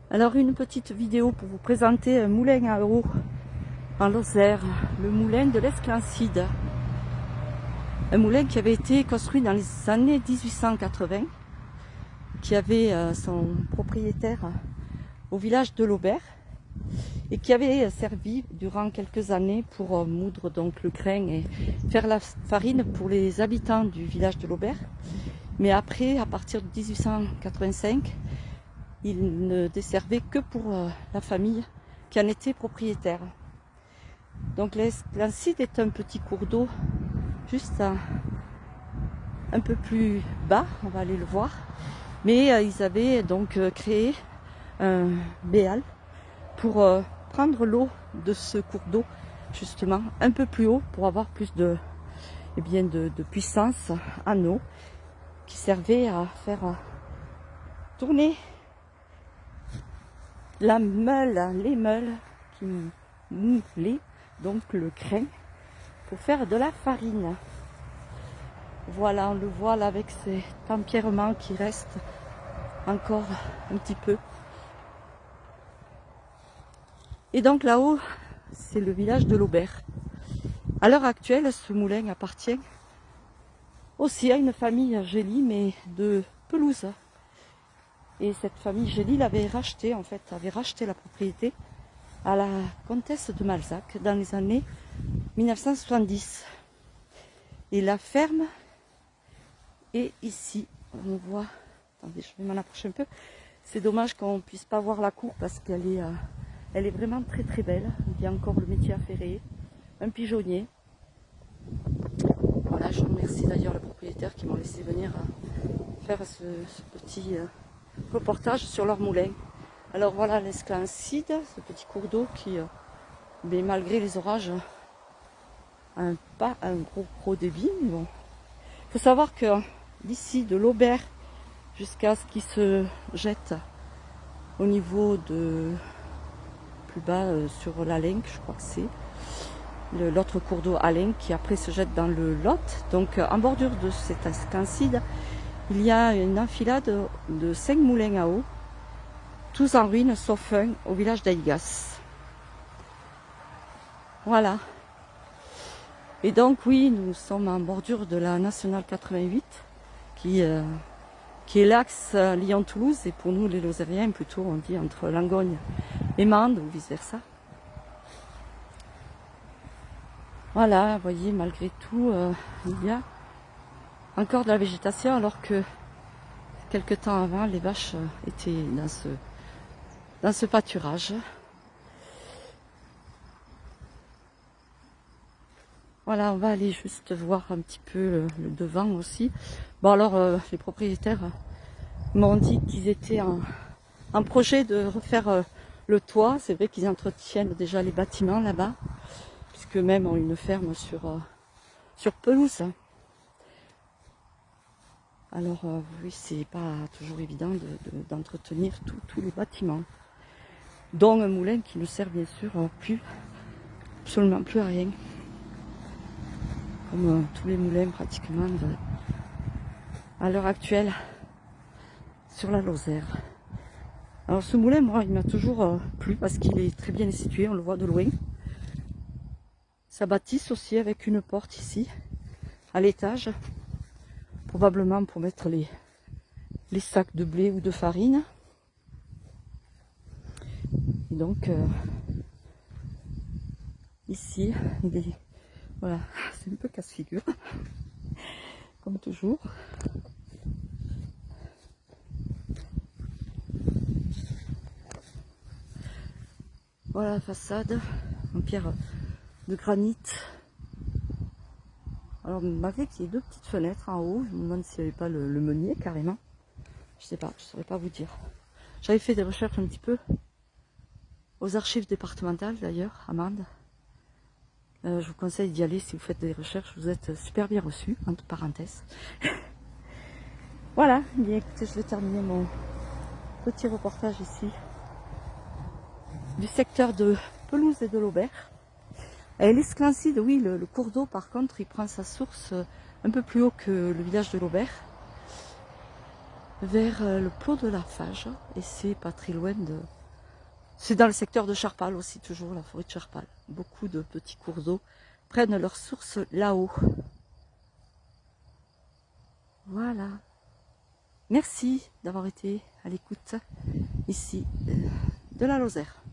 Alors une petite vidéo pour vous présenter un moulin à eau en Lozère, le moulin de l'Esclancide. Un moulin qui avait été construit dans les années 1880, qui avait son propriétaire au village de Laubert et qui avait servi durant quelques années pour moudre donc le grain et faire la farine pour les habitants du village de Laubert. Mais après, à partir de 1885, il ne desservait que pour la famille qui en était propriétaire. Donc l'Esclancide est un petit cours d'eau juste un peu plus bas, on va aller le voir. Mais ils avaient donc créé un béal pour prendre l'eau de ce cours d'eau justement un peu plus haut pour avoir plus de puissance en eau qui servait à faire tourner la meule, les meules qui moulaient donc le grain pour faire de la farine. Voilà, on le voit là avec ces empierrements qui restent encore un petit peu. Et donc là-haut, c'est le village de Laubert. À l'heure actuelle, ce moulin appartient aussi à une famille Gély, mais de Pelouse. Et cette famille Gély l'avait racheté, en fait, avait racheté la propriété à la comtesse de Malzac dans les années 1970. Et la ferme est ici. On voit, attendez, je vais m'en approcher un peu. C'est dommage qu'on ne puisse pas voir la cour parce qu'elle est, elle est vraiment très très belle. Il y a encore le métier à ferrer, un pigeonnier. Voilà, je remercie d'ailleurs le propriétaire qui m'a laissé venir faire ce petit reportage sur leur moulin. Alors voilà l'Esclancide, ce petit cours d'eau qui, mais malgré les orages, a pas un gros débit. Bon. Il faut savoir que d'ici de Laubert jusqu'à ce qui se jette au niveau de plus bas sur l'Alenc, je crois que c'est l'autre cours d'eau Alenc qui après se jette dans le Lot. Donc en bordure de cet Esclancide, il y a une enfilade de 5 moulins à eau, tous en ruine sauf un au village d'Aïgas. Voilà. Et donc oui, nous sommes en bordure de la nationale 88 qui est l'axe Lyon-Toulouse et pour nous les Lozériens plutôt on dit entre Langogne et Mende ou vice versa. Voilà, vous voyez, malgré tout, il y a encore de la végétation alors que quelques temps avant les vaches étaient dans ce pâturage. Voilà, on va aller juste voir un petit peu le devant aussi. Bon alors, les propriétaires m'ont dit qu'ils étaient en projet de refaire le toit. C'est vrai qu'ils entretiennent déjà les bâtiments là-bas, puisque même ont une ferme sur pelouse. Alors oui, c'est pas toujours évident d'entretenir tous les bâtiments. Dont un moulin qui ne sert bien sûr absolument plus à rien. Comme tous les moulins pratiquement à l'heure actuelle sur la Lozère. Alors ce moulin, moi, il m'a toujours plu parce qu'il est très bien situé, on le voit de loin. Sa bâtisse aussi avec une porte ici, à l'étage, probablement pour mettre les sacs de blé ou de farine. Et donc ici, il est, voilà, c'est un peu casse-figure, comme toujours. Voilà la façade en pierre de granit. Alors malgré qu'il y ait deux petites fenêtres en haut, je me demande s'il n'y avait pas le meunier carrément. Je sais pas, je saurais pas vous dire. J'avais fait des recherches un petit peu aux archives départementales d'ailleurs, à Mende. Je vous conseille d'y aller si vous faites des recherches, vous êtes super bien reçus, entre parenthèses. Voilà, bien écoutez, je vais terminer mon petit reportage ici du secteur de Pelouse et de Laubert. Et l'Esclancide, oui, le cours d'eau par contre, il prend sa source un peu plus haut que le village de Laubert, vers le Plot de la Fage, et c'est pas très loin C'est dans le secteur de Charpal aussi, toujours la forêt de Charpal. Beaucoup de petits cours d'eau prennent leur source là-haut. Voilà. Merci d'avoir été à l'écoute ici de la Lozère.